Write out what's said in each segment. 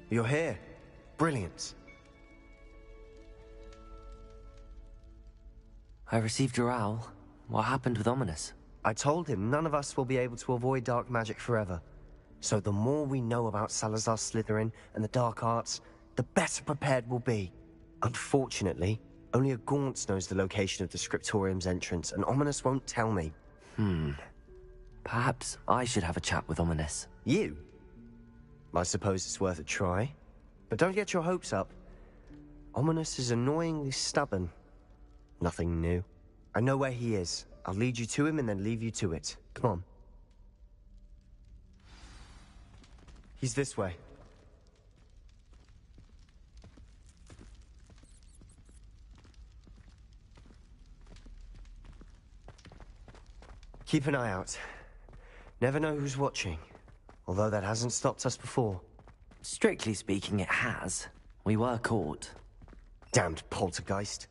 You're here. Brilliant. I received your owl. What happened with Ominous? I told him none of us will be able to avoid dark magic forever. So the more we know about Salazar Slytherin and the dark arts, the better prepared we'll be. Unfortunately, only a Gaunt's knows the location of the Scriptorium's entrance, and Ominous won't tell me. Perhaps I should have a chat with Ominous. You? I suppose it's worth a try. But don't get your hopes up. Ominous is annoyingly stubborn. Nothing new. I know where he is. I'll lead you to him and then leave you to it. Come on. He's this way. Keep an eye out. Never know who's watching. Although that hasn't stopped us before. Strictly speaking, it has. We were caught. Damned poltergeist.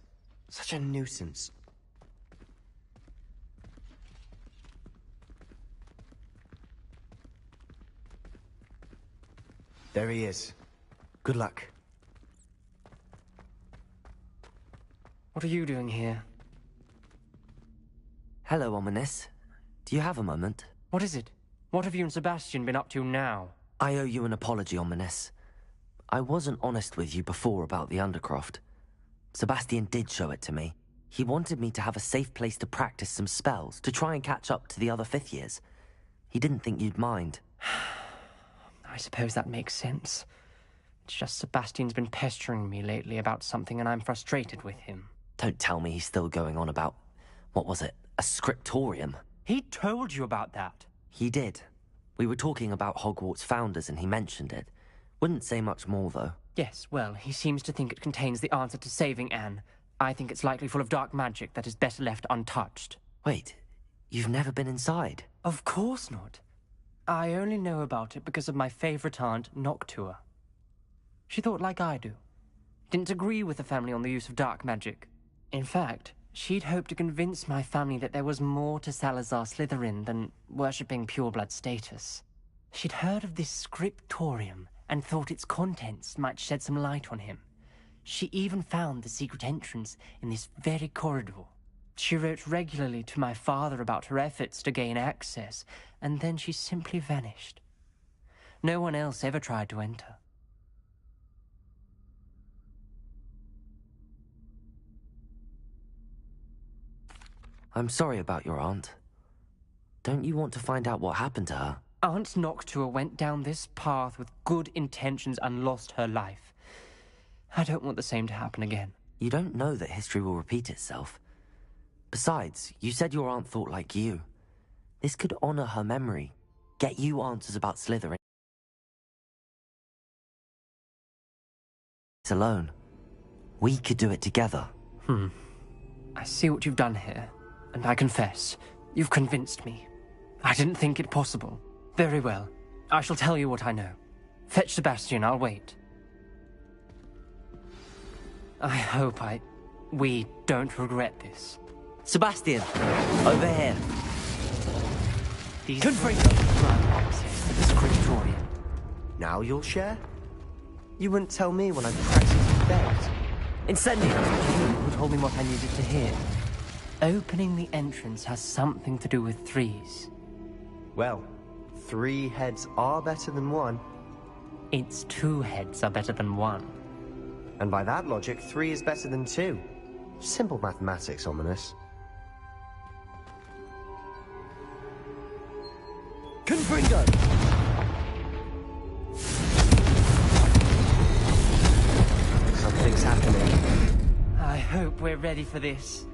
Such a nuisance. There he is. Good luck. What are you doing here? Hello, Ominous. Do you have a moment? What is it? What have you and Sebastian been up to now? I owe you an apology, Ominous. I wasn't honest with you before about the Undercroft. Sebastian did show it to me. He wanted me to have a safe place to practice some spells, to try and catch up to the other fifth years. He didn't think you'd mind. I suppose that makes sense. It's just Sebastian's been pestering me lately about something and I'm frustrated with him. Don't tell me he's still going on about, what was it, a scriptorium? He told you about that? He did. We were talking about Hogwarts founders and he mentioned it. Wouldn't say much more, though. Yes, well, he seems to think it contains the answer to saving Anne. I think it's likely full of dark magic that is better left untouched. Wait, you've never been inside? Of course not. I only know about it because of my favorite aunt, Noctua. She thought like I do. Didn't agree with the family on the use of dark magic. In fact, she'd hoped to convince my family that there was more to Salazar Slytherin than worshipping pureblood status. She'd heard of this scriptorium and thought its contents might shed some light on him. She even found the secret entrance in this very corridor. She wrote regularly to my father about her efforts to gain access, and then she simply vanished. No one else ever tried to enter. I'm sorry about your aunt. Don't you want to find out what happened to her? Aunt Noctua went down this path with good intentions and lost her life. I don't want the same to happen again. You don't know that history will repeat itself. Besides, you said your aunt thought like you. This could honor her memory, get you answers about Slytherin. It's alone. We could do it together. I see what you've done here, and I confess, you've convinced me. I didn't think it possible. Very well. I shall tell you what I know. Fetch Sebastian, I'll wait. I hope we don't regret this. Sebastian, over here. These grant access to the scriptorium. Now you'll share? You wouldn't tell me when I practically begged. Incendio! You told me what I needed to hear. Opening the entrance has something to do with threes. Well, 3 heads are better than 1. Its 2 heads are better than 1. And by that logic, 3 is better than 2. Simple mathematics, Ominous. Confringo! Something's happening. I hope we're ready for this.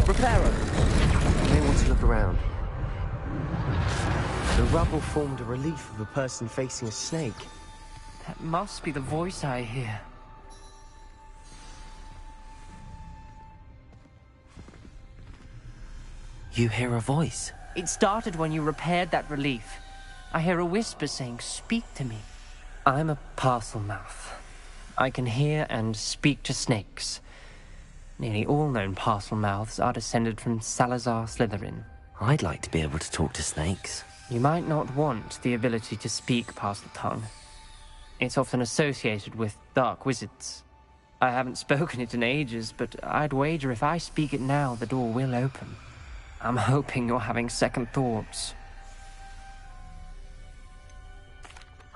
Reparo! You may want to look around. The rubble formed a relief of a person facing a snake. That must be the voice I hear. You hear a voice? It started when you repaired that relief. I hear a whisper saying, "Speak to me." I'm a parcel mouth. I can hear and speak to snakes. Nearly all known parcel mouths are descended from Salazar Slytherin. I'd like to be able to talk to snakes. You might not want the ability to speak past the tongue. It's often associated with dark wizards. I haven't spoken it in ages, but I'd wager if I speak it now, the door will open. I'm hoping you're having second thoughts.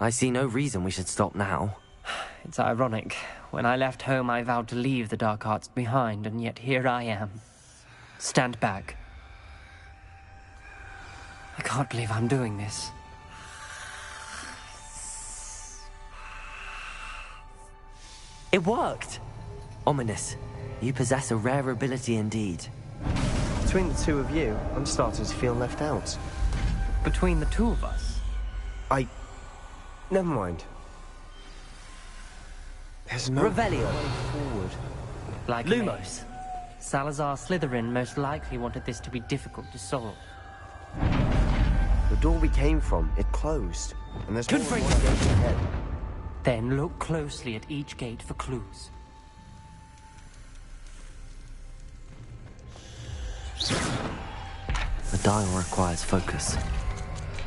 I see no reason we should stop now. It's ironic. When I left home, I vowed to leave the dark arts behind, and yet here I am. Stand back. I can't believe I'm doing this. It worked! Ominous. You possess a rare ability indeed. Between the two of you, I'm starting to feel left out. Between the two of us? Never mind. There's no Revelio. way forward. Like Lumos. Salazar Slytherin most likely wanted this to be difficult to solve. The door we came from, it closed. And there's more than one Confringo. gate ahead. Then look closely at each gate for clues. The dial requires focus.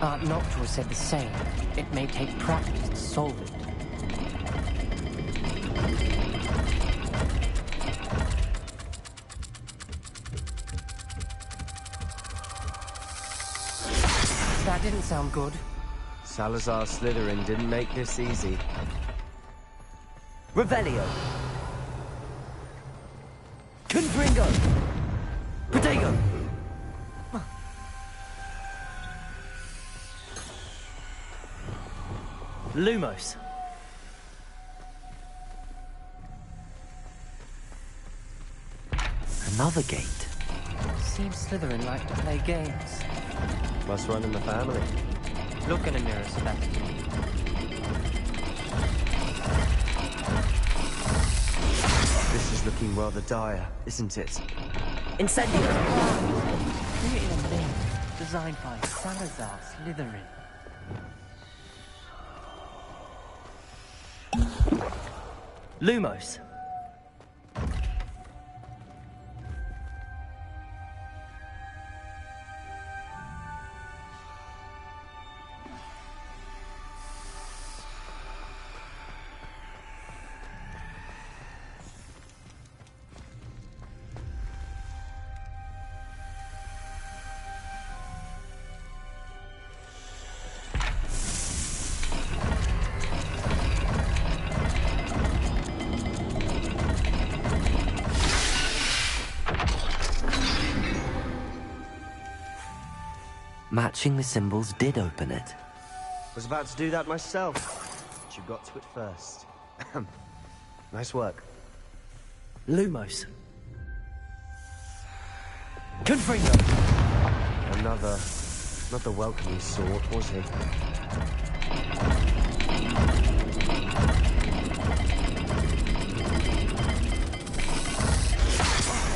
Noctua said the same. It may take practice to solve it. That didn't sound good. Salazar Slytherin didn't make this easy. Revelio. Confringo. Protego. Lumos. Another gate. Seems Slytherin like to play games. Must run in the family. Look in a mirror, Sebastian. This is looking rather dire, isn't it? Incendio. Created a name designed by Salazar Slytherin. Lumos. Matching the symbols did open it. Was about to do that myself, but you got to it first. Nice work. Lumos. Confringo. Another welcoming sort, was he?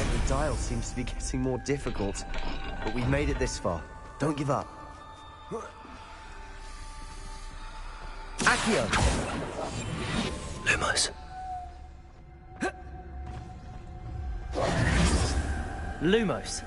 Every dial seems to be getting more difficult, but we've made it this far. Don't give up. Accio. Lumos. Lumos.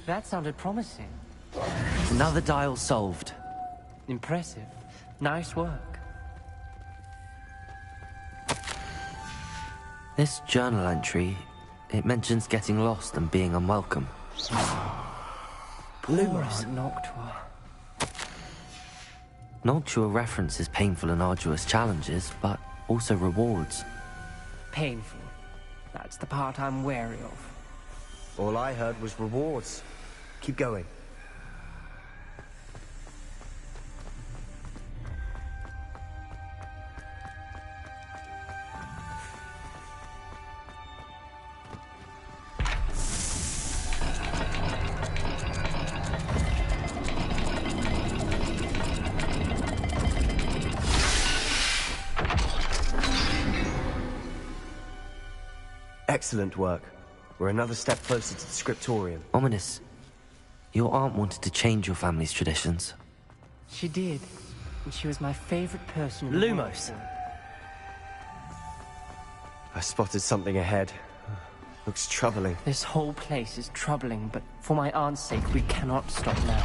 That sounded promising. Another dial solved. Impressive. Nice work. This journal entry, it mentions getting lost and being unwelcome. Lumos. Noctua. Noctua references painful and arduous challenges, but also rewards. Painful. That's the part I'm wary of. All I heard was rewards. Keep going. Excellent work. We're another step closer to the scriptorium. Ominous, your aunt wanted to change your family's traditions. She did. And she was my favorite person in the Lumos! world. I spotted something ahead. Looks troubling. This whole place is troubling, but for my aunt's sake, we cannot stop now.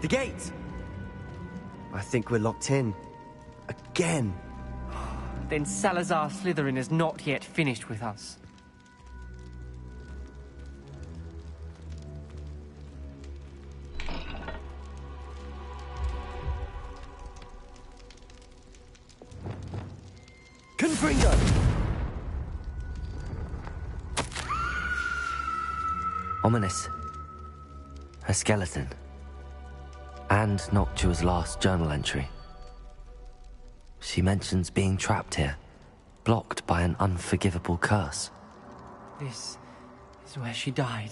The gate! I think we're locked in. Again. Then Salazar Slytherin is not yet finished with us. Confringo! Ominous. Her skeleton. And Noctua's last journal entry. She mentions being trapped here, blocked by an unforgivable curse. This is where she died.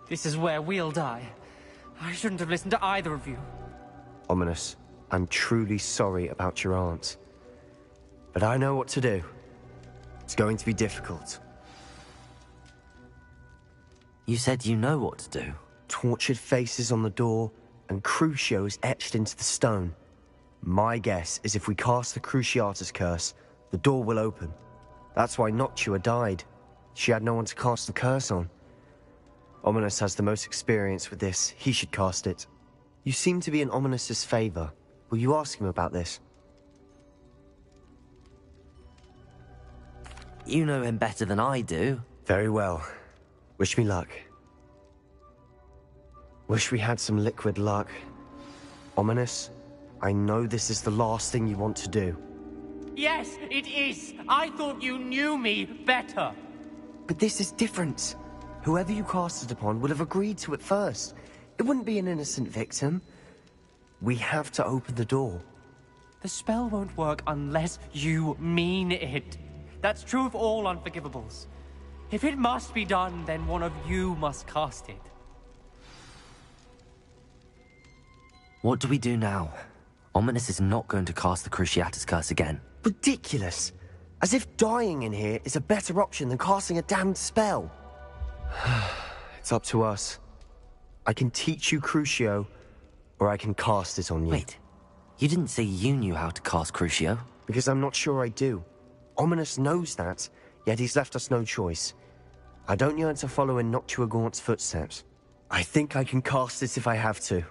This is where we'll die. I shouldn't have listened to either of you. Ominous, I'm truly sorry about your aunt. But I know what to do. It's going to be difficult. You said you know what to do. Tortured faces on the door, and Crucio is etched into the stone. My guess is if we cast the Cruciatus curse, the door will open. That's why Noctua died. She had no one to cast the curse on. Ominous has the most experience with this. He should cast it. You seem to be in Ominous's favor. Will you ask him about this? You know him better than I do. Very well. Wish me luck. Wish we had some liquid luck. Ominous, I know this is the last thing you want to do. Yes, it is. I thought you knew me better. But this is different. Whoever you cast it upon would have agreed to it first. It wouldn't be an innocent victim. We have to open the door. The spell won't work unless you mean it. That's true of all unforgivables. If it must be done, then one of you must cast it. What do we do now? Ominous is not going to cast the Cruciatus curse again. Ridiculous. As if dying in here is a better option than casting a damned spell. It's up to us. I can teach you Crucio, or I can cast it on you. Wait, you didn't say you knew how to cast Crucio? Because I'm not sure I do. Ominous knows that, yet he's left us no choice. I don't yearn to follow in Noctua Gaunt's footsteps. I think I can cast it if I have to.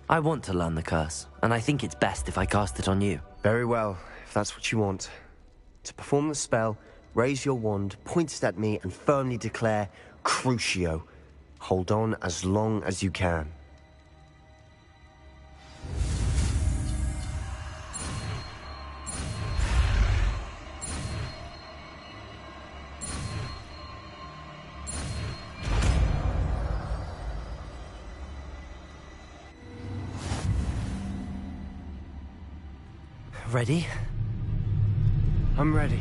I want to learn the curse, and I think it's best if I cast it on you. Very well, if that's what you want. To perform the spell, raise your wand, point it at me, and firmly declare, Crucio. Hold on as long as you can. Ready? I'm ready.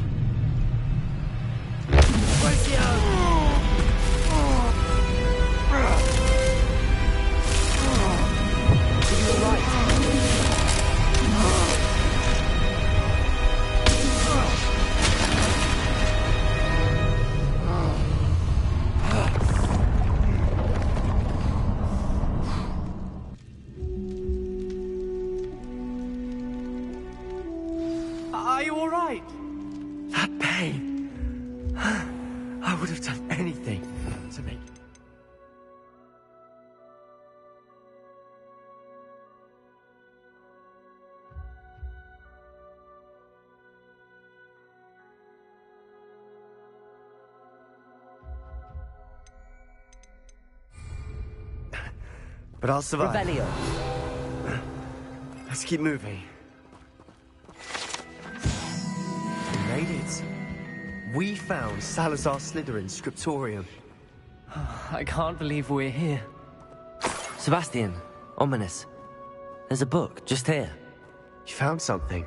I would have done anything to make... But I'll survive. Revelio. Let's keep moving. We made it. We found Salazar Slytherin's scriptorium. I can't believe we're here. Sebastian, ominous. There's a book just here. You found something.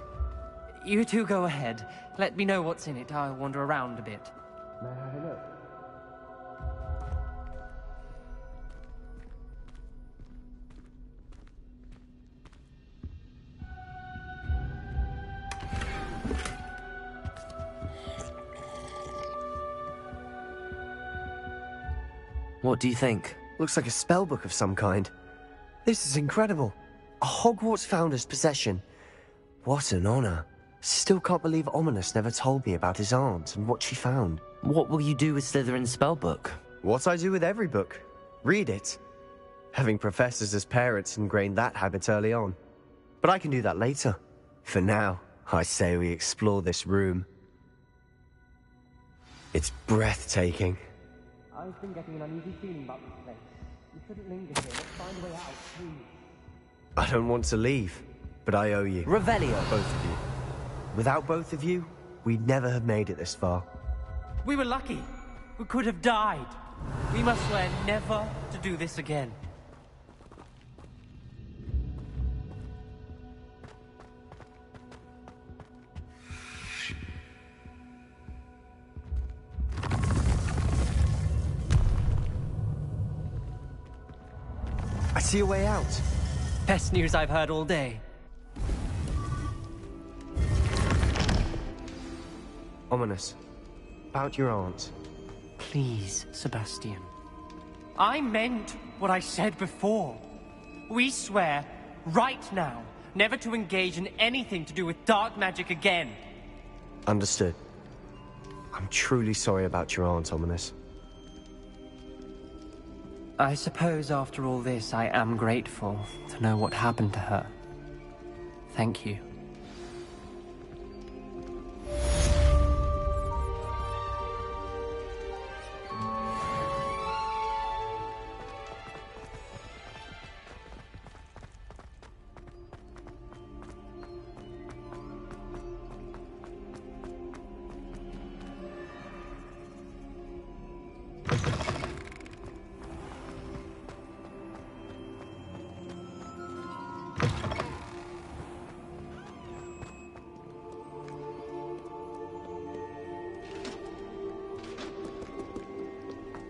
You two go ahead. Let me know what's in it. I'll wander around a bit. May I have a look? What do you think? Looks like a spell book of some kind. This is incredible. A Hogwarts founder's possession. What an honor. Still can't believe Ominous never told me about his aunt and what she found. What will you do with Slytherin's spellbook? What I do with every book. Read it. Having professors as parents ingrained that habit early on. But I can do that later. For now, I say we explore this room. It's breathtaking. I've been getting an uneasy feeling about this place. We shouldn't linger here. Let's find a way out, please. I don't want to leave, but I owe you. Revelio. Both of you. Without both of you, we'd never have made it this far. We were lucky. We could have died. We must swear never to do this again. I see a way out. Best news I've heard all day. Ominous. About your aunt. Please, Sebastian. I meant what I said before. We swear, right now, never to engage in anything to do with dark magic again. Understood. I'm truly sorry about your aunt, Ominous. I suppose after all this, I am grateful to know what happened to her. Thank you.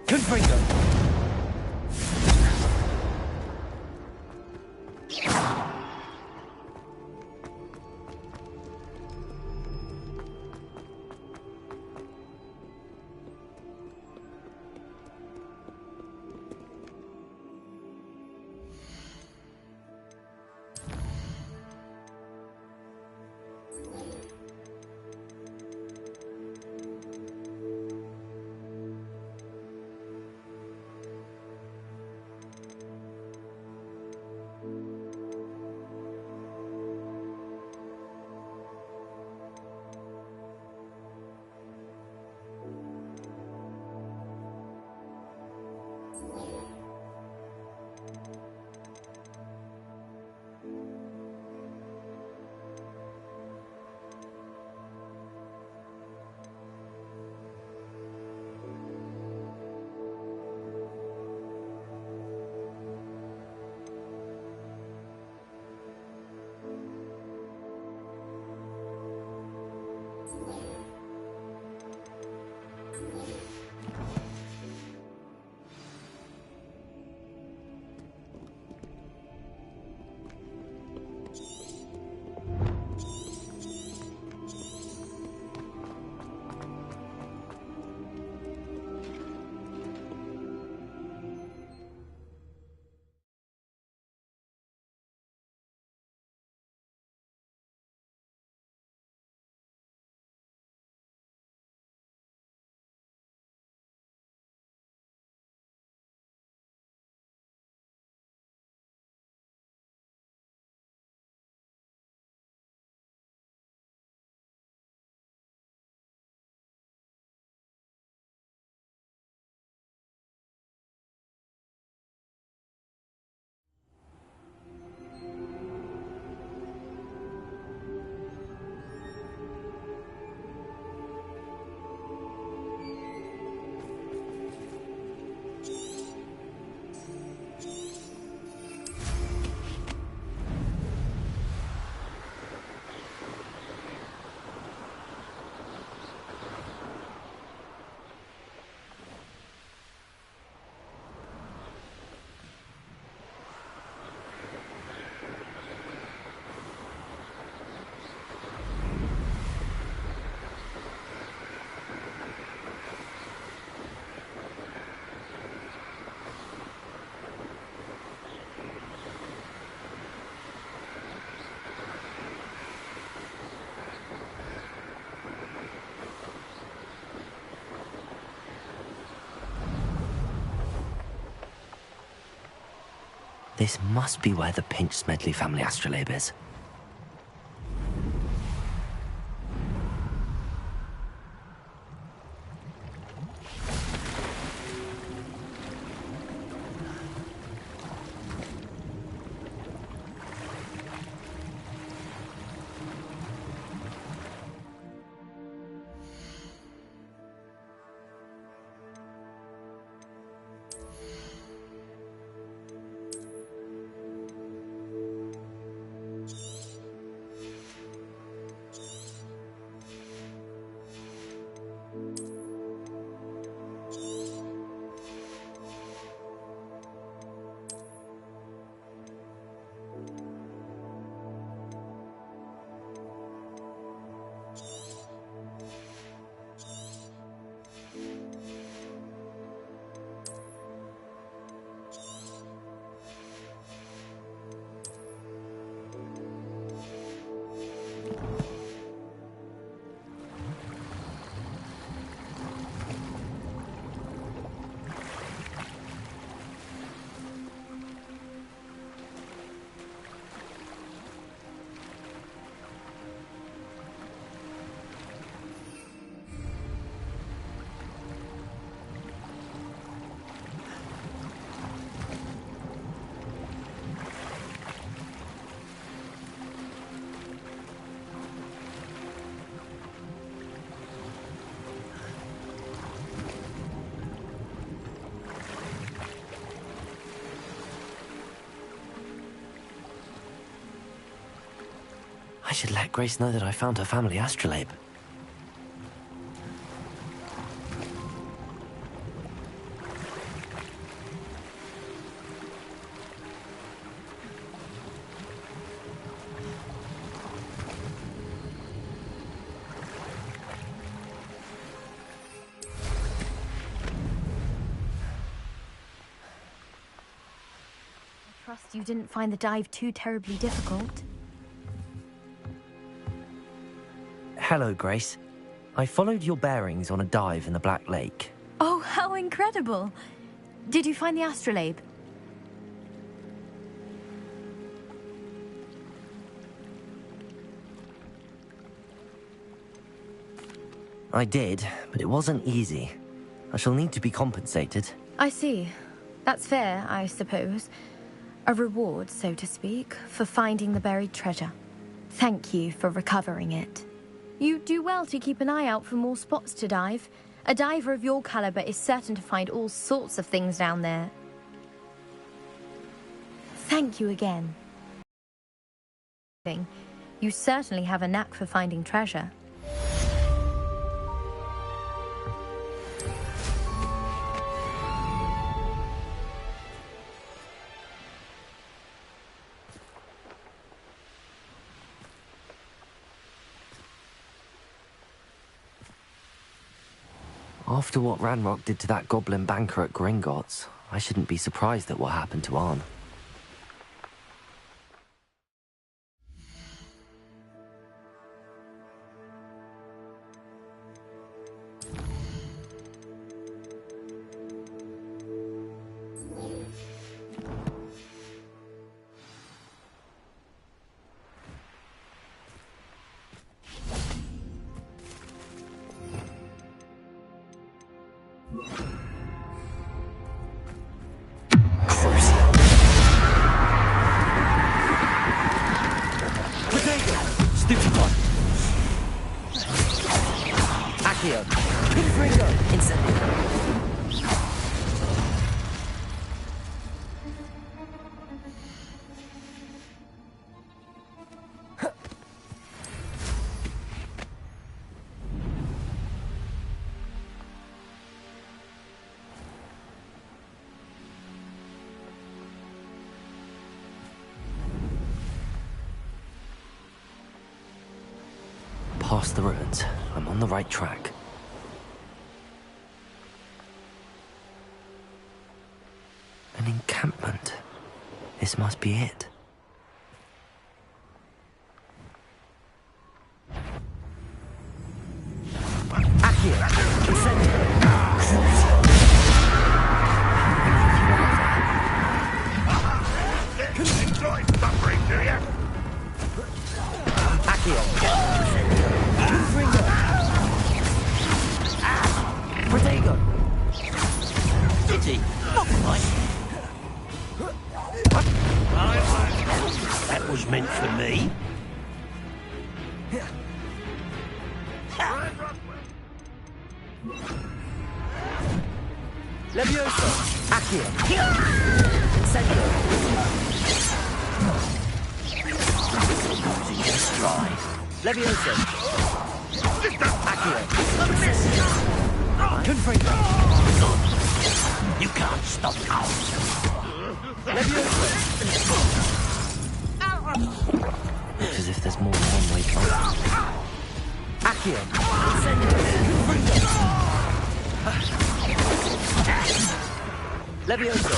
Confringo! This must be where the Pinch Smedley family astrolabe is. I should let Grace know that I found her family astrolabe. I trust you didn't find the dive too terribly difficult. Hello, Grace. I followed your bearings on a dive in the Black Lake. Oh, how incredible! Did you find the astrolabe? I did, but it wasn't easy. I shall need to be compensated. I see. That's fair, I suppose. A reward, so to speak, for finding the buried treasure. Thank you for recovering it. You do well to keep an eye out for more spots to dive. A diver of your caliber is certain to find all sorts of things down there. Thank you again. You certainly have a knack for finding treasure. After what Ranrock did to that goblin banker at Gringotts, I shouldn't be surprised at what happened to Arn. Past the ruins. I'm on the right track. An encampment. This must be it. Protego! Did he? Not quite. That was meant for me. Levioso! Accio! Incendio! Losing his stride. Levioso! Accio! Confringo! You can't stop now. Levioso! Looks as if there's more than one way through. Accio! Incendio! Levioso!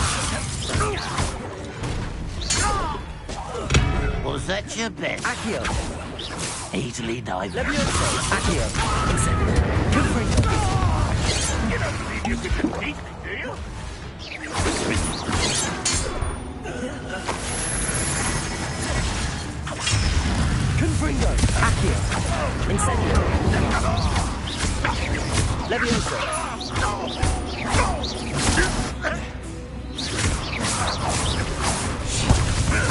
Was that your best? Accio! Easily dived. Levioso! Accio! Incendio! Confringo! You don't believe you can defeat me, do you? Confringo! Accio! Incendio! Levioso!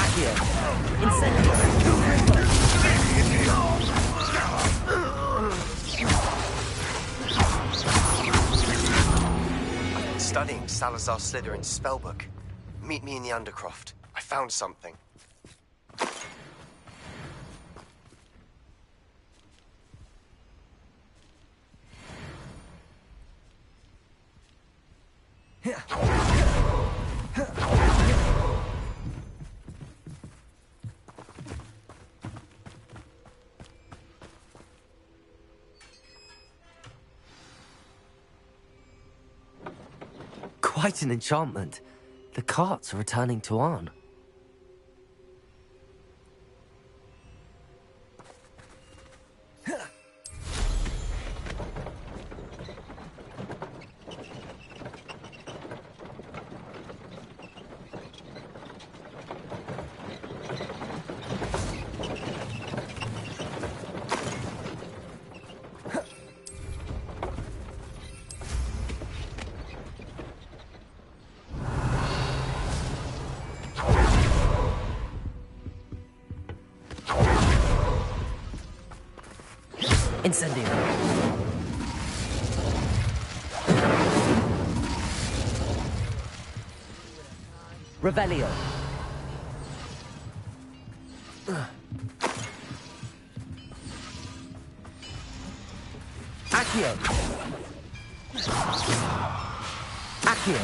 Accio! Incendio! Studying Salazar Slytherin's spellbook. Meet me in the Undercroft. I found something. Quite an enchantment. The carts are returning to Arn. Incendio. Revelio. Accio. Accio.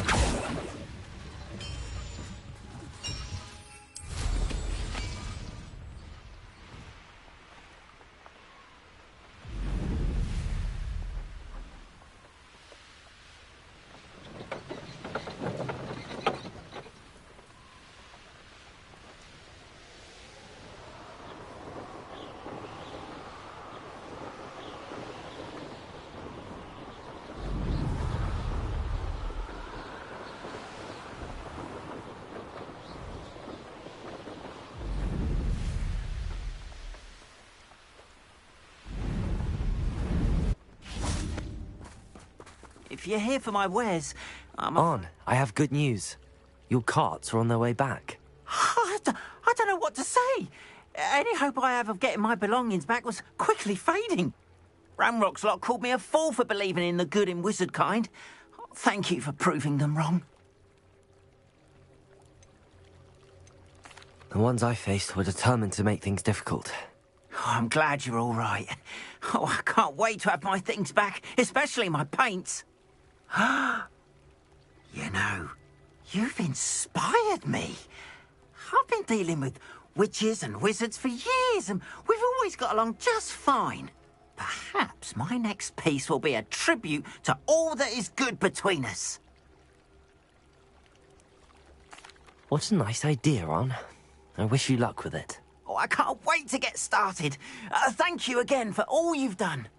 If you're here for my wares, Arn, I have good news. Your carts are on their way back. I don't know what to say. Any hope I have of getting my belongings back was quickly fading. Ramrock's lot called me a fool for believing in the good in wizard kind. Thank you for proving them wrong. The ones I faced were determined to make things difficult. Oh, I'm glad you're all right. Oh, I can't wait to have my things back, especially my paints. You know, you've inspired me. I've been dealing with witches and wizards for years, and we've always got along just fine. Perhaps my next piece will be a tribute to all that is good between us. What a nice idea, Arn. I wish you luck with it. Oh, I can't wait to get started. Thank you again for all you've done.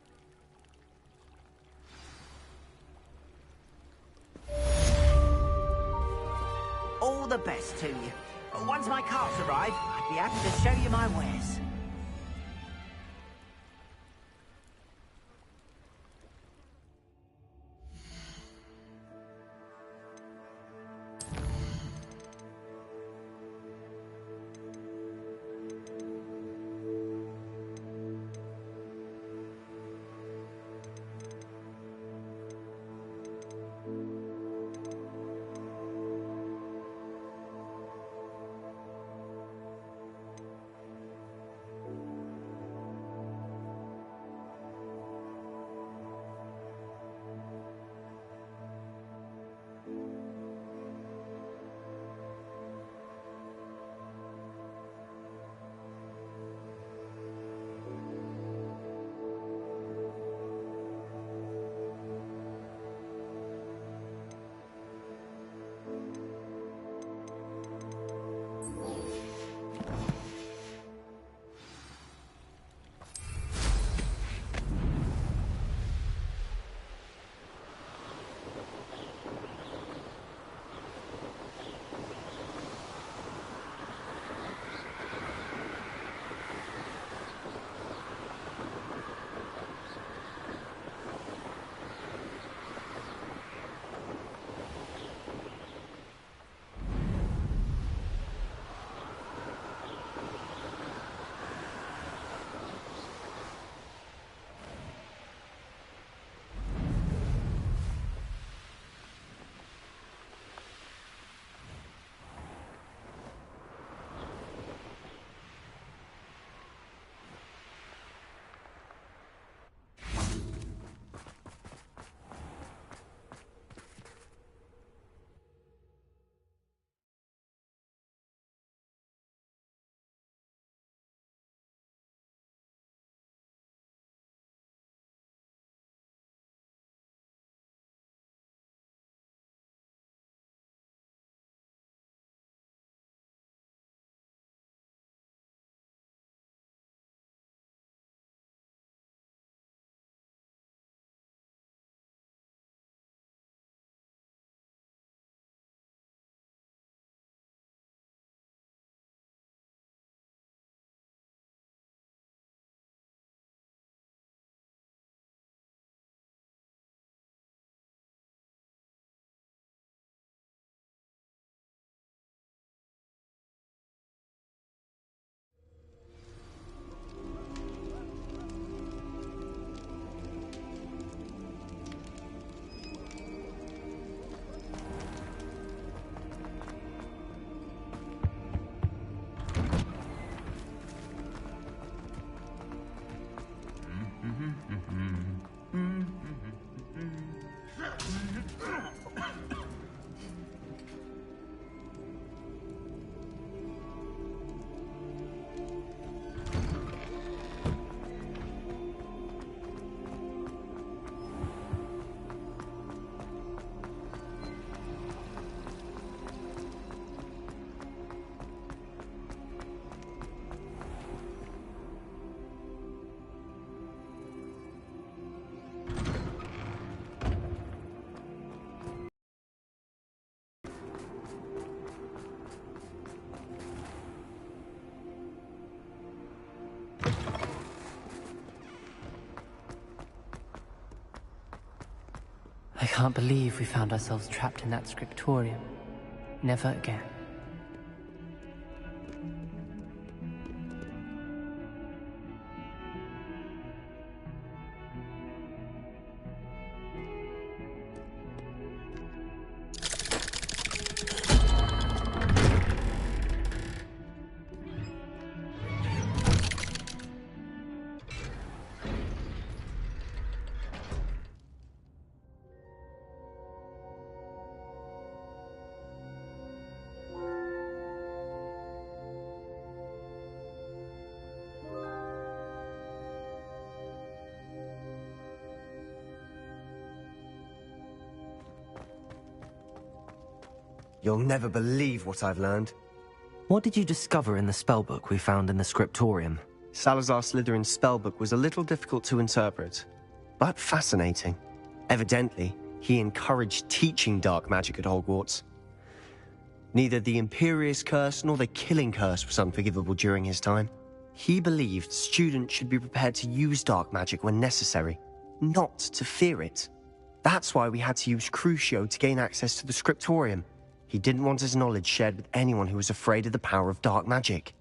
All the best to you. Once my carts arrive, I'd be happy to show you my wares. I can't believe we found ourselves trapped in that scriptorium. Never again. You'll never believe what I've learned. What did you discover in the spellbook we found in the scriptorium? Salazar Slytherin's spellbook was a little difficult to interpret, but fascinating. Evidently, he encouraged teaching dark magic at Hogwarts. Neither the Imperious Curse nor the Killing Curse was unforgivable during his time. He believed students should be prepared to use dark magic when necessary, not to fear it. That's why we had to use Crucio to gain access to the scriptorium. He didn't want his knowledge shared with anyone who was afraid of the power of dark magic.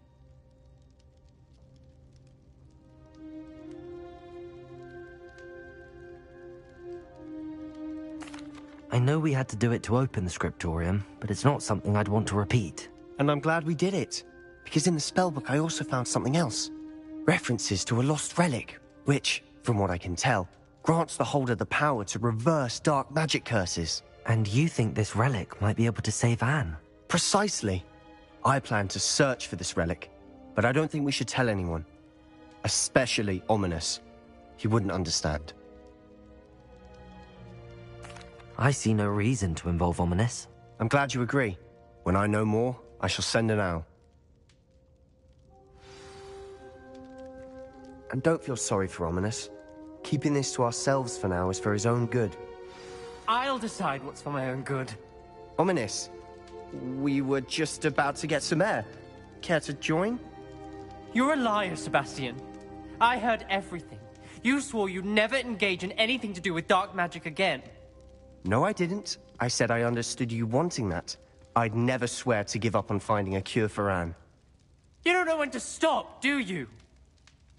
I know we had to do it to open the scriptorium, but it's not something I'd want to repeat. And I'm glad we did it, because in the spellbook I also found something else. References to a lost relic, which, from what I can tell, grants the holder the power to reverse dark magic curses. And you think this relic might be able to save Anne? Precisely. I plan to search for this relic, but I don't think we should tell anyone. Especially Ominous. He wouldn't understand. I see no reason to involve Ominous. I'm glad you agree. When I know more, I shall send an owl. And don't feel sorry for Ominous. Keeping this to ourselves for now is for his own good. I'll decide what's for my own good. Ominous, we were just about to get some air. Care to join? You're a liar, Sebastian. I heard everything. You swore you'd never engage in anything to do with dark magic again. No, I didn't. I said I understood you wanting that. I'd never swear to give up on finding a cure for Anne. You don't know when to stop, do you?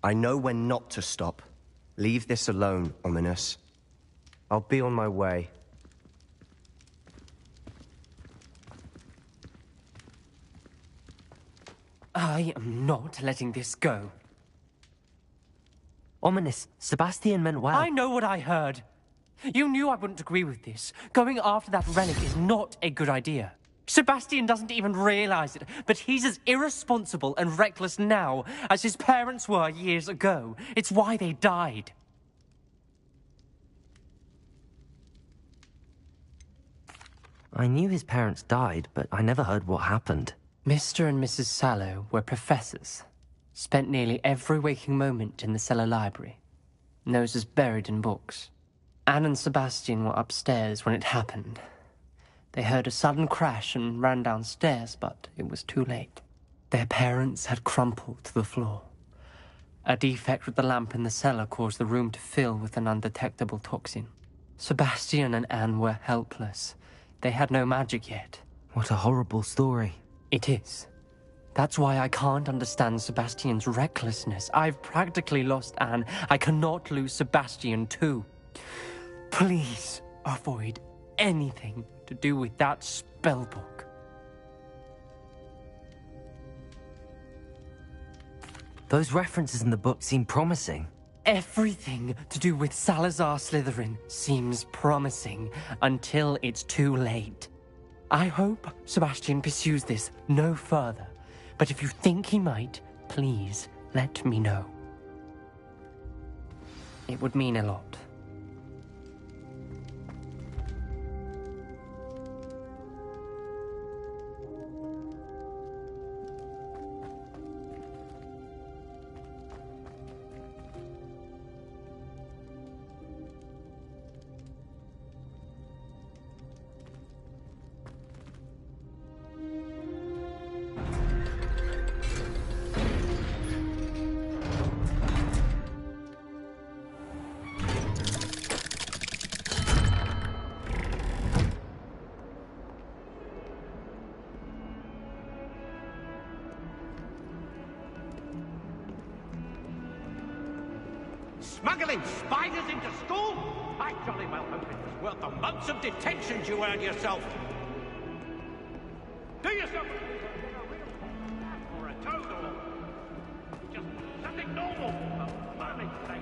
I know when not to stop. Leave this alone, Ominous. I'll be on my way. I am not letting this go. Ominous, Sebastian meant well. I know what I heard. You knew I wouldn't agree with this. Going after that relic is not a good idea. Sebastian doesn't even realize it, but he's as irresponsible and reckless now as his parents were years ago. It's why they died. I knew his parents died, but I never heard what happened. Mr. and Mrs. Sallow were professors. Spent nearly every waking moment in the cellar library. Noses buried in books. Anne and Sebastian were upstairs when it happened. They heard a sudden crash and ran downstairs, but it was too late. Their parents had crumpled to the floor. A defect with the lamp in the cellar caused the room to fill with an undetectable toxin. Sebastian and Anne were helpless. They had no magic yet. What a horrible story. It is. That's why I can't understand Sebastian's recklessness. I've practically lost Anne. I cannot lose Sebastian too. Please avoid anything to do with that spellbook. Those references in the book seem promising. Everything to do with Salazar Slytherin seems promising until it's too late. I hope Sebastian pursues this no further, but if you think he might, please let me know. It would mean a lot. Smuggling spiders into school? I jolly well hope it was worth the months of detentions you earned yourself. Do yourself or a toad or just something normal, for mermaid's sake.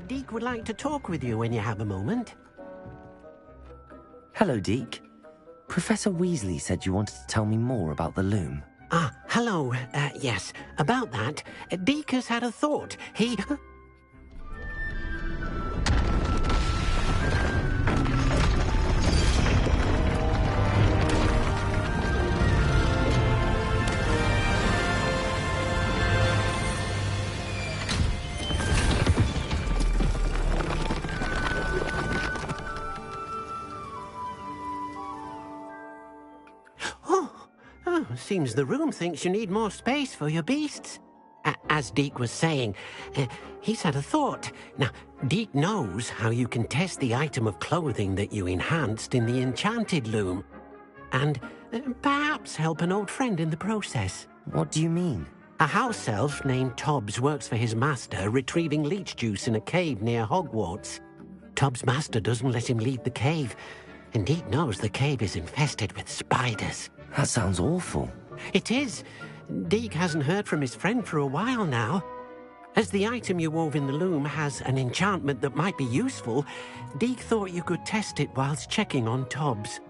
Deke would like to talk with you when you have a moment. Hello, Deke. Professor Weasley said you wanted to tell me more about the loom. Ah, hello. Yes, about that. Deke has had a thought. He... Seems the room thinks you need more space for your beasts. As Deke was saying, he's had a thought. Now, Deke knows how you can test the item of clothing that you enhanced in the enchanted loom. And perhaps help an old friend in the process. What do you mean? A house elf named Tobbs works for his master, retrieving leech juice in a cave near Hogwarts. Tobbs' master doesn't let him leave the cave, and Deke knows the cave is infested with spiders. That sounds awful. It is. Deke hasn't heard from his friend for a while now. As the item you wove in the loom has an enchantment that might be useful, Deke thought you could test it whilst checking on Tobbs.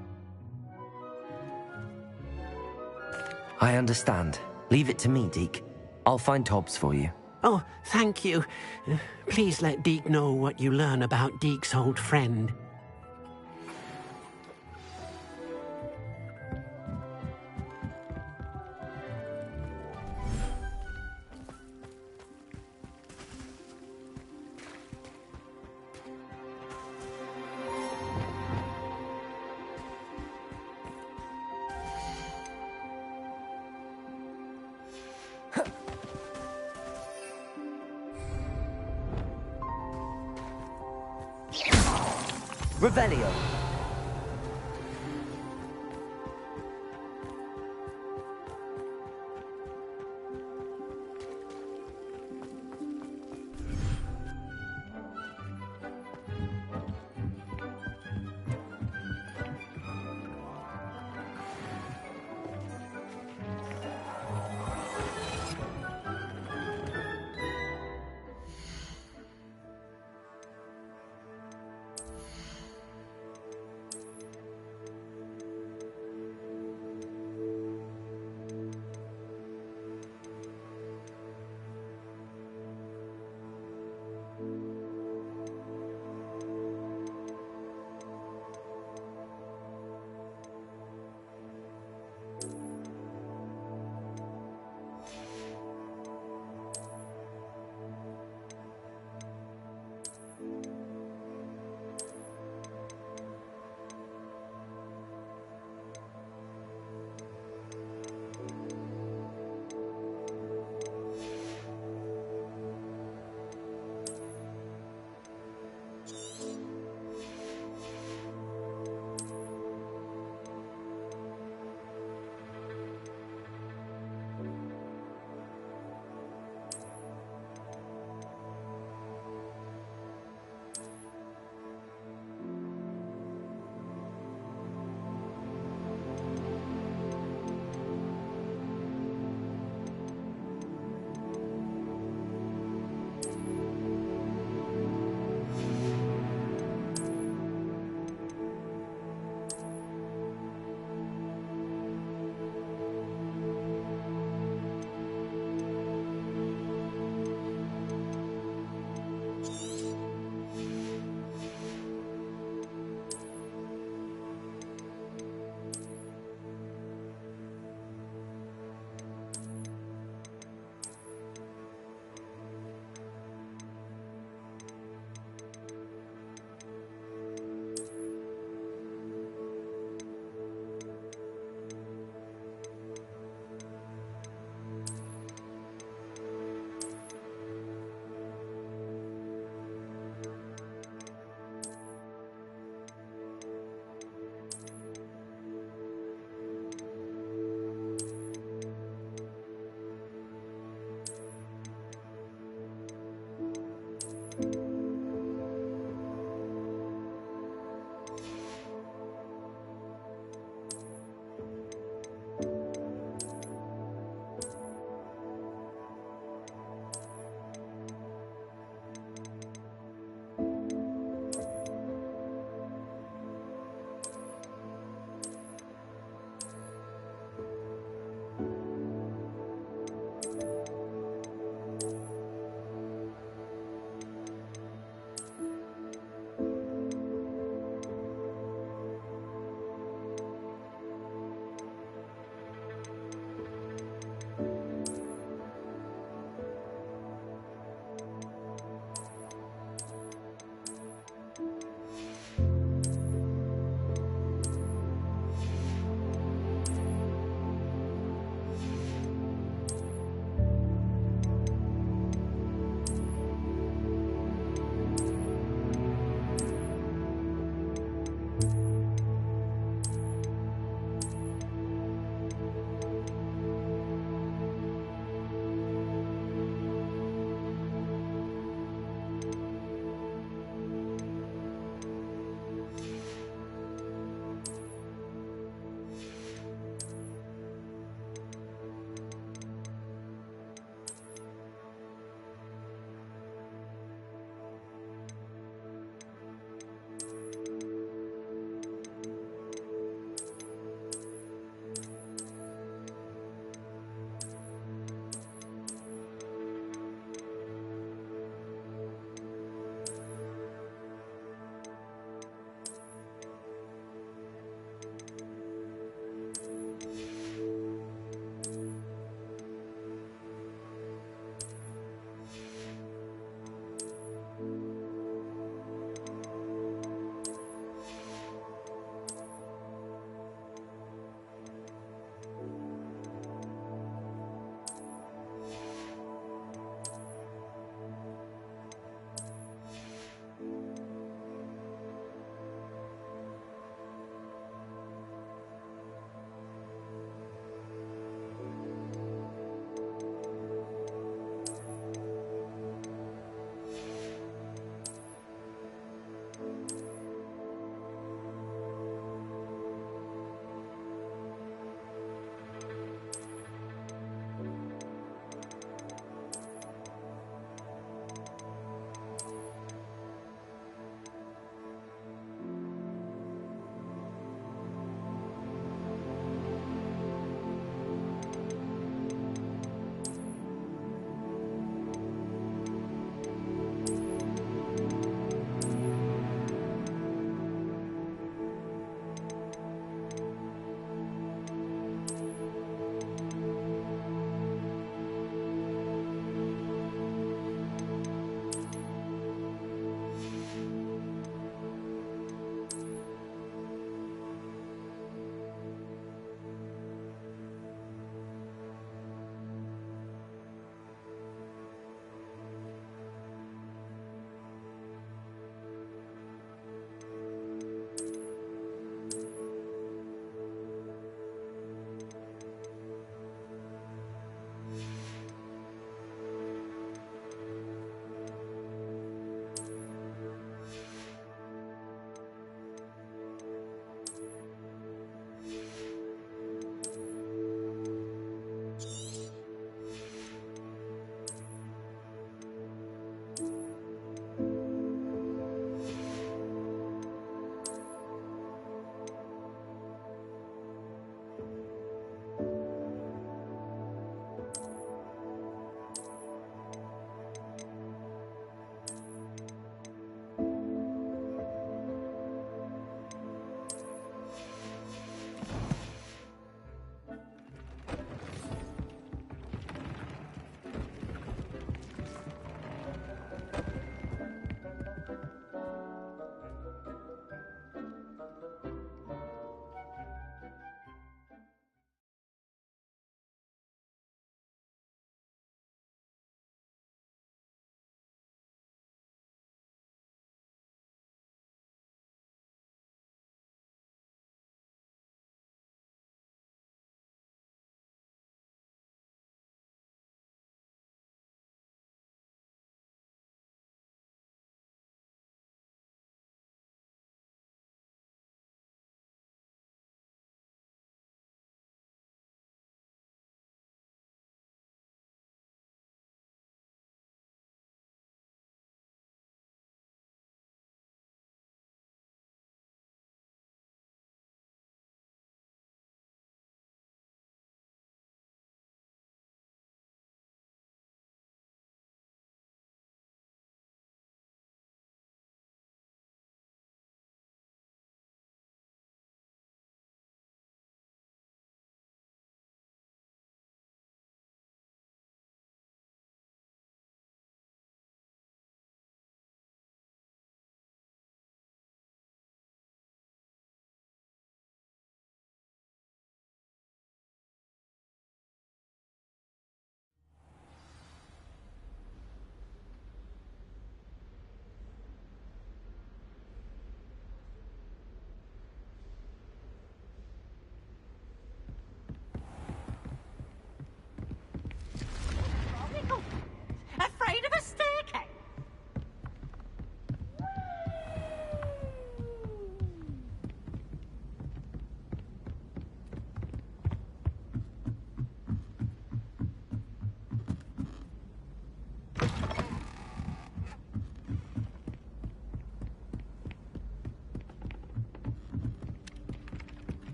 I understand. Leave it to me, Deke. I'll find Tobbs for you. Oh, thank you. Please let Deke know what you learn about Deke's old friend. Revelio.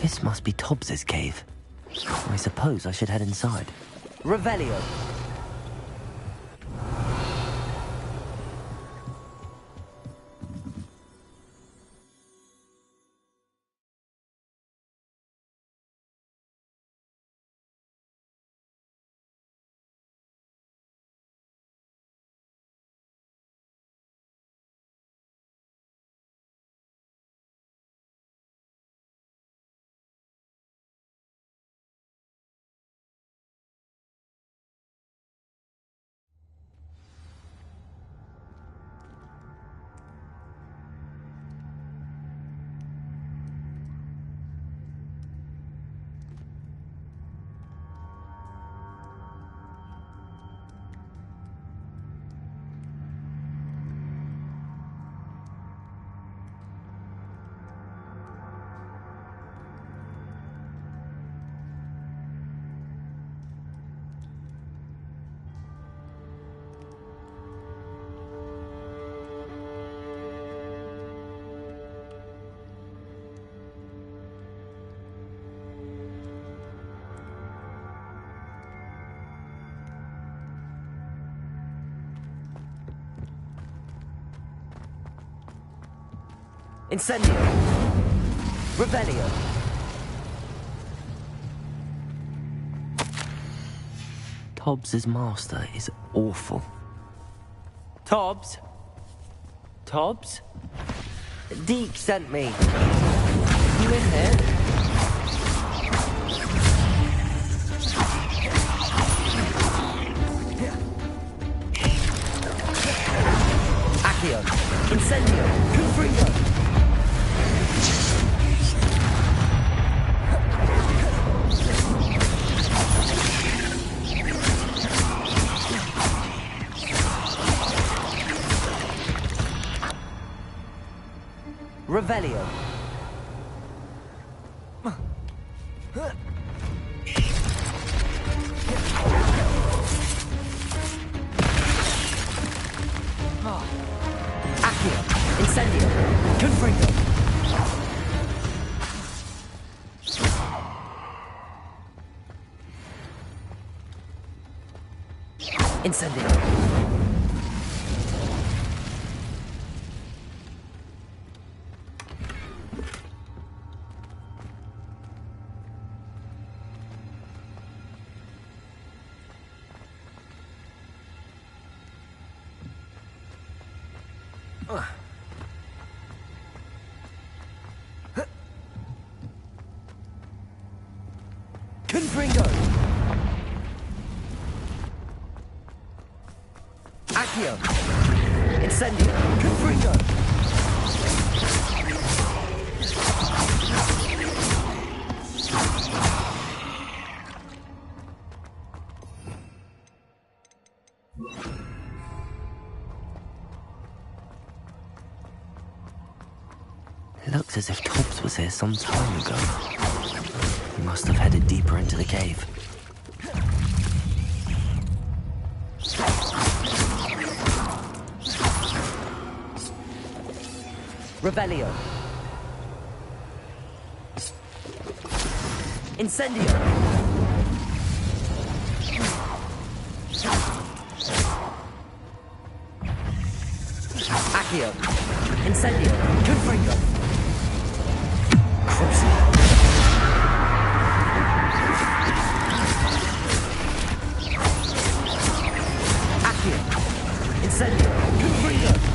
This must be Tobbs's cave. I suppose I should head inside. Revelio! Incendio! Revelio! Tobbs's master is awful. Tobbs? Tobbs? Deke sent me. You in here? Accio! Incendio! Confringo! Revelio. Accio. Incendio. Confringo. Incendio. Confringo! Accio! Incendio! Confringo! It looks as if Tobbs was here some time ago. He must have headed deeper into the cave. Revelio. Incendio. Accio. Incendio. Confringo. Accio. Incendio. Confringo.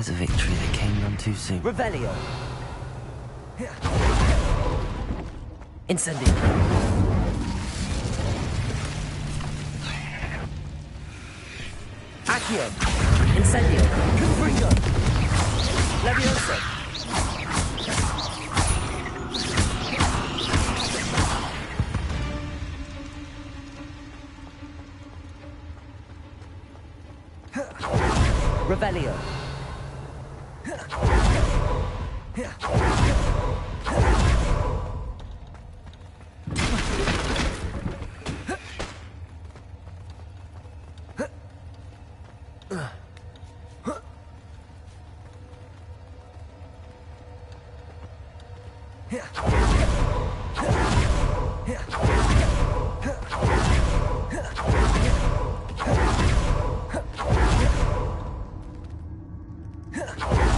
There's a victory that came none too soon. Revelio. Incendio. Accio. Incendio. Confringo. Levioso. Revelio.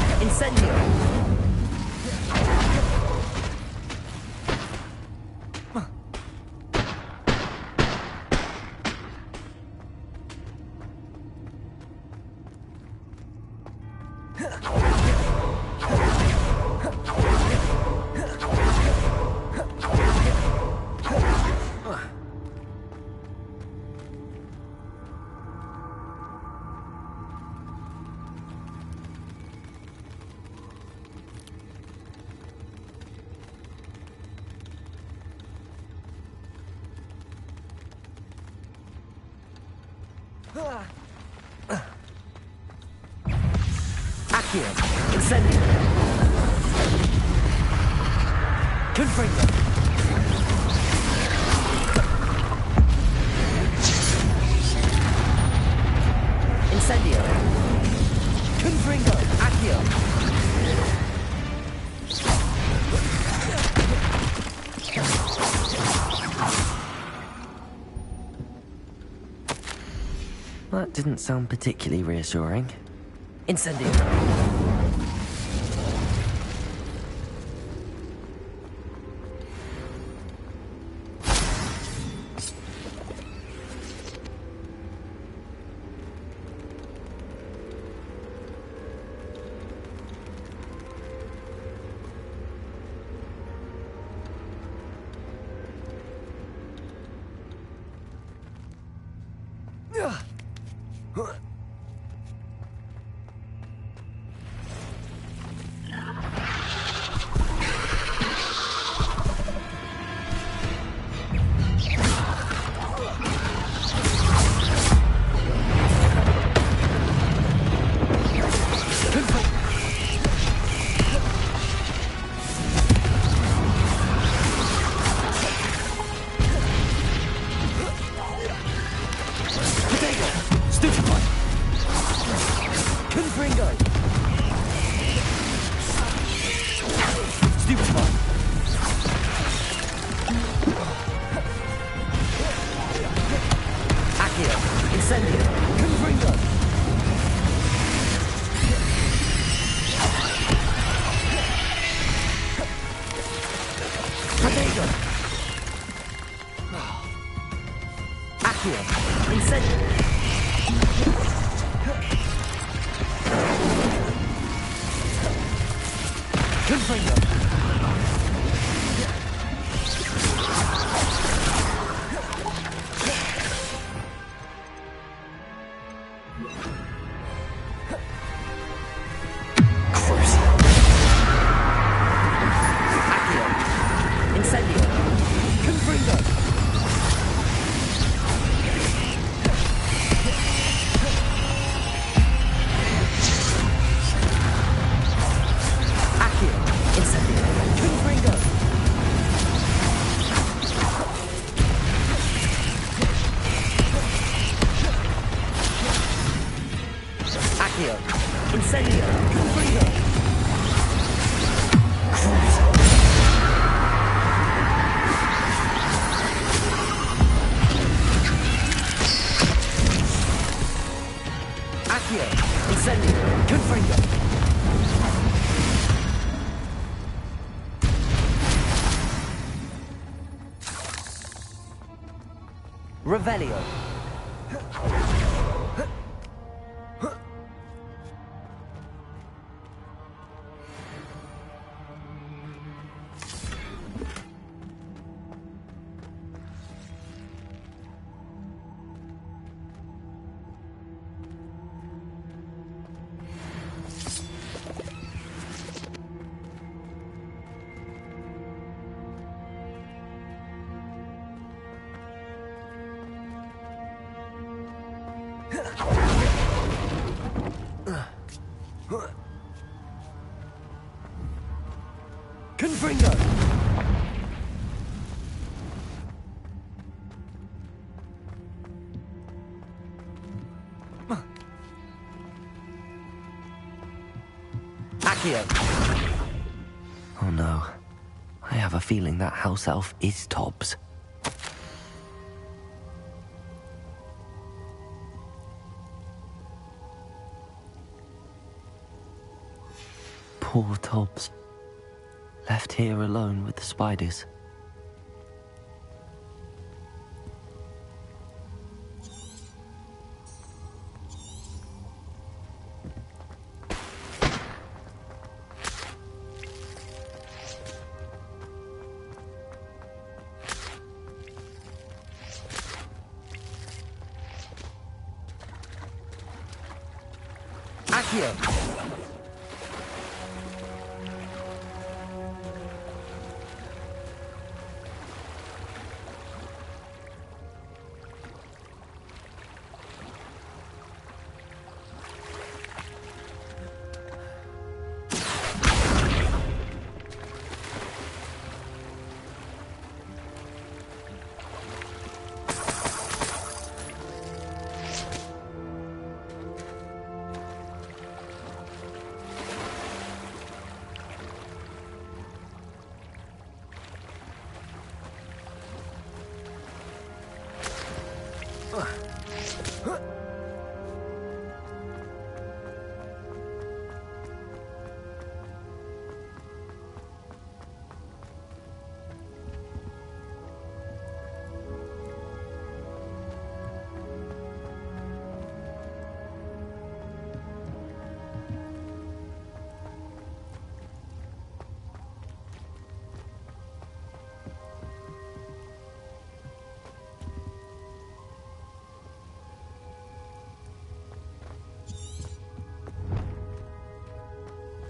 Incendio. Accio. Incendio. Confringo. Incendio. Confringo. Accio. That didn't sound particularly reassuring. Incendio. Revelio. Confringo! Accio! Oh no. I have a feeling that house elf is Tobbs. Poor Tobbs. Left here alone with the spiders. Accio!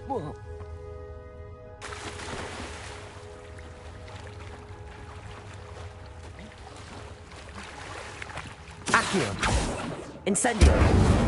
Whoa. Accio! Incendio!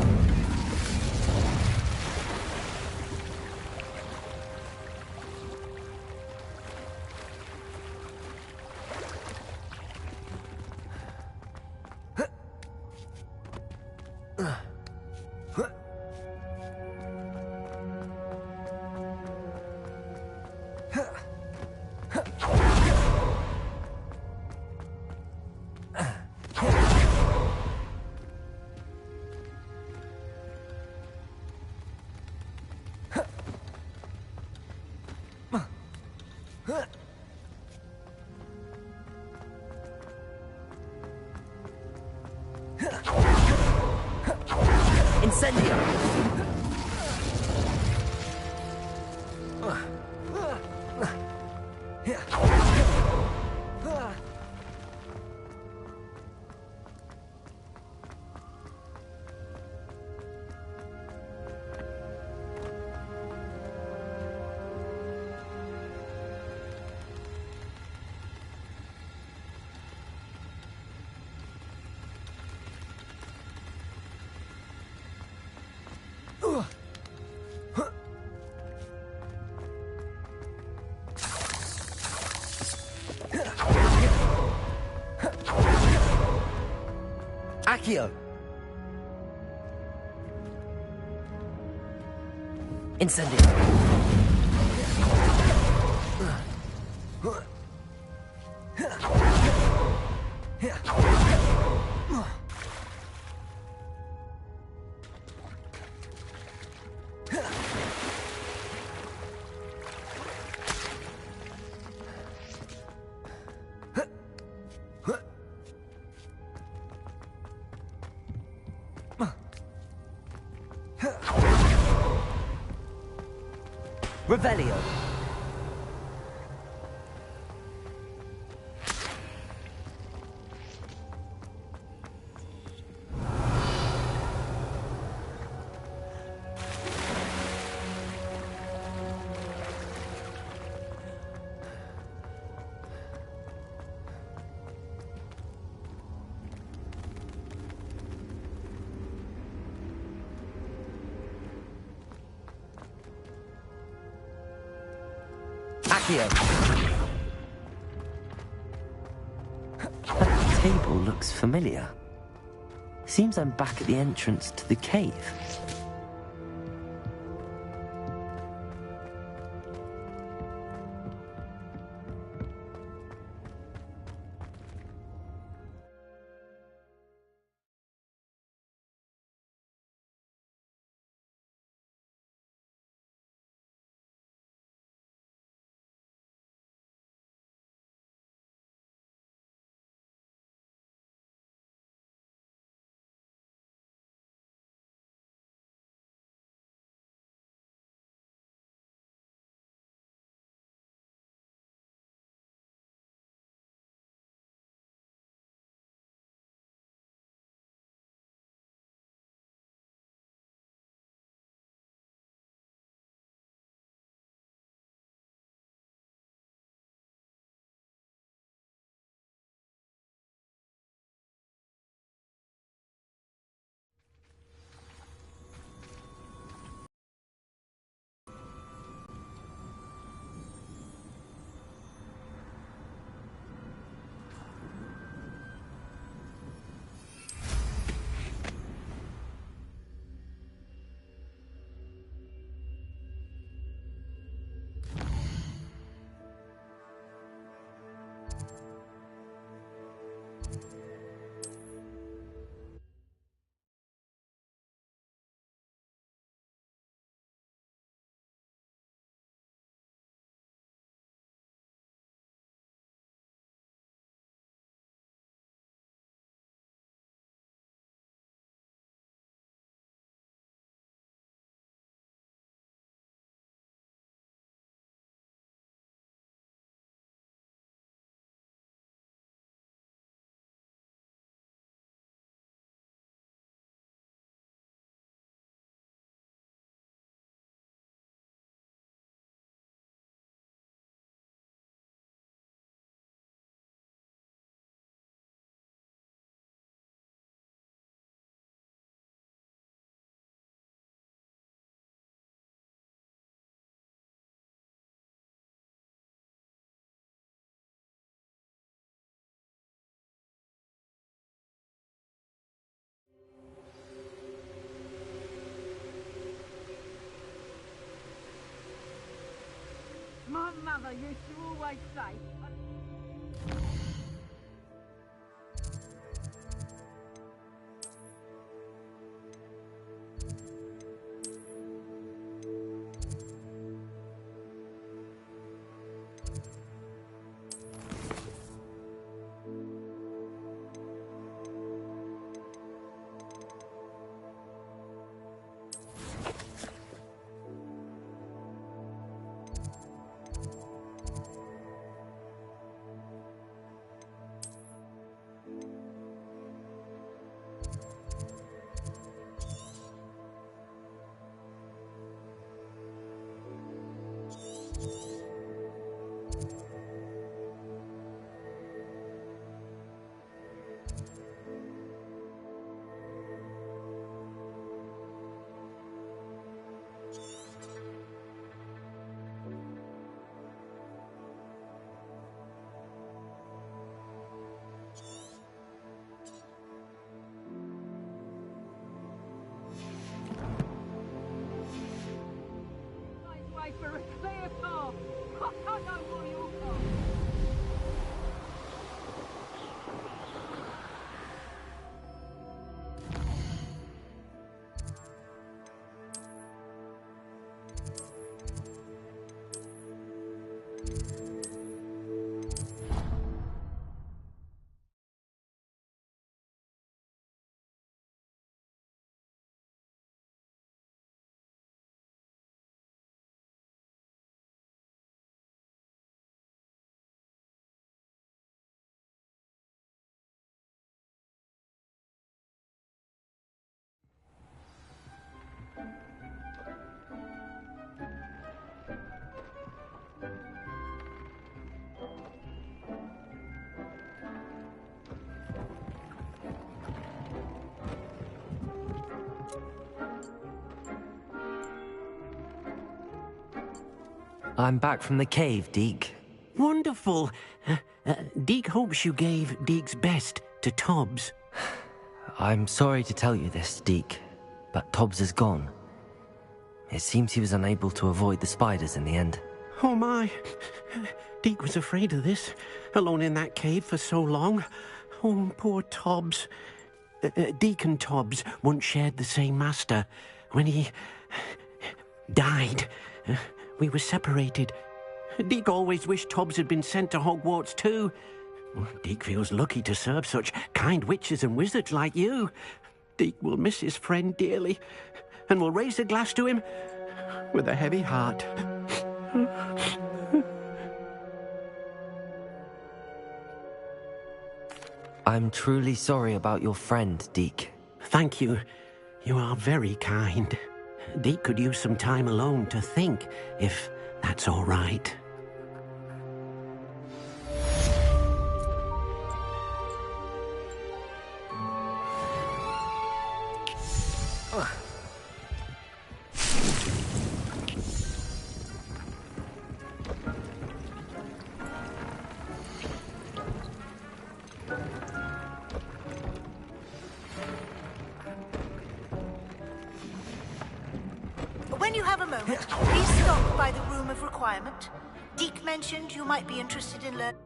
Incendio! Accio! Incendio! Revelio! Here. That table looks familiar. Seems I'm back at the entrance to the cave. My mother used to always say... I'm back from the cave, Deke. Wonderful. Deke hopes you gave Deke's best to Tobbs. I'm sorry to tell you this, Deke, but Tobbs is gone. It seems he was unable to avoid the spiders in the end. Oh my. Deke was afraid of this, alone in that cave for so long. Oh, poor Tobbs. Deke and Tobbs once shared the same master. When he died, we were separated. Deke always wished Tobbs had been sent to Hogwarts too. Deke feels lucky to serve such kind witches and wizards like you. Deke will miss his friend dearly, and will raise a glass to him with a heavy heart. I'm truly sorry about your friend, Deke. Thank you. You are very kind. Deke could use some time alone to think, if that's all right. When you have a moment, please stop by the Room of Requirement. Deke mentioned you might be interested in learning.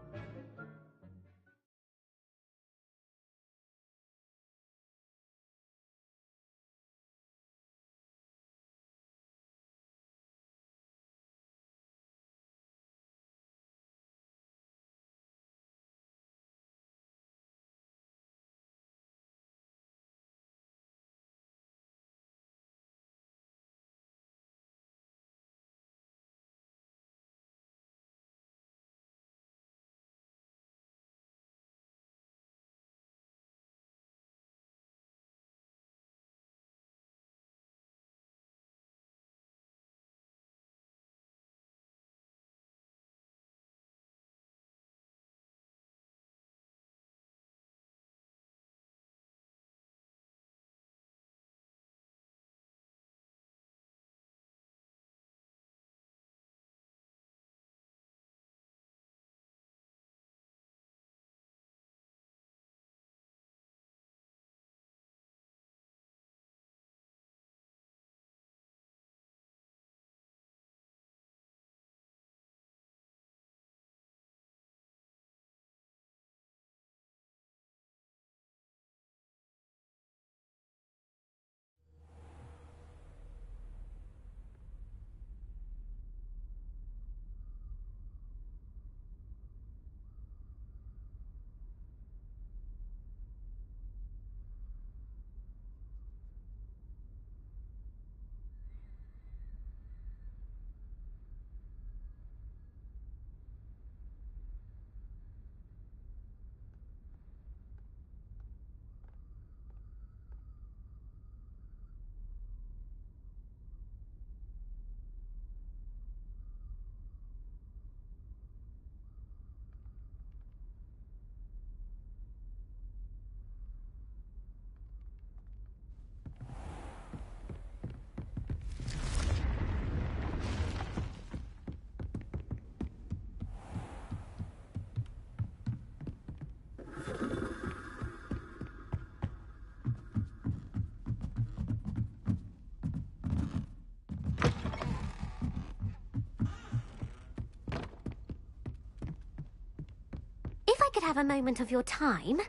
If I could have a moment of your time...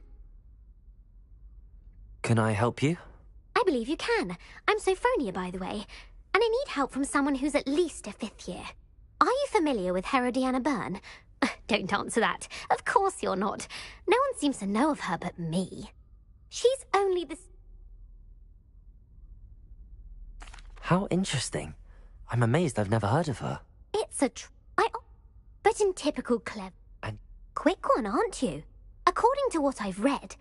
Can I help you? I believe you can. I'm Sophronia, by the way, and I need help from someone who's at least a 5th year. Are you familiar with Herodiana Byrne? Don't answer that. Of course you're not. No one seems to know of her but me. She's only this... How interesting. I'm amazed I've never heard of her. It's a but in typical clever... And... Quick one, aren't you? According to what I've read...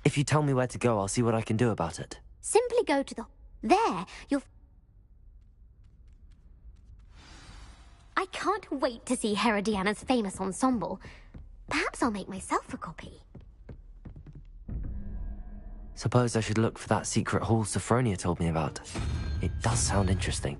If you tell me where to go, I'll see what I can do about it. Simply go to the... There, you'll... I can't wait to see Herodiana's famous ensemble. Perhaps I'll make myself a copy. Suppose I should look for that secret hall Sophronia told me about. It does sound interesting.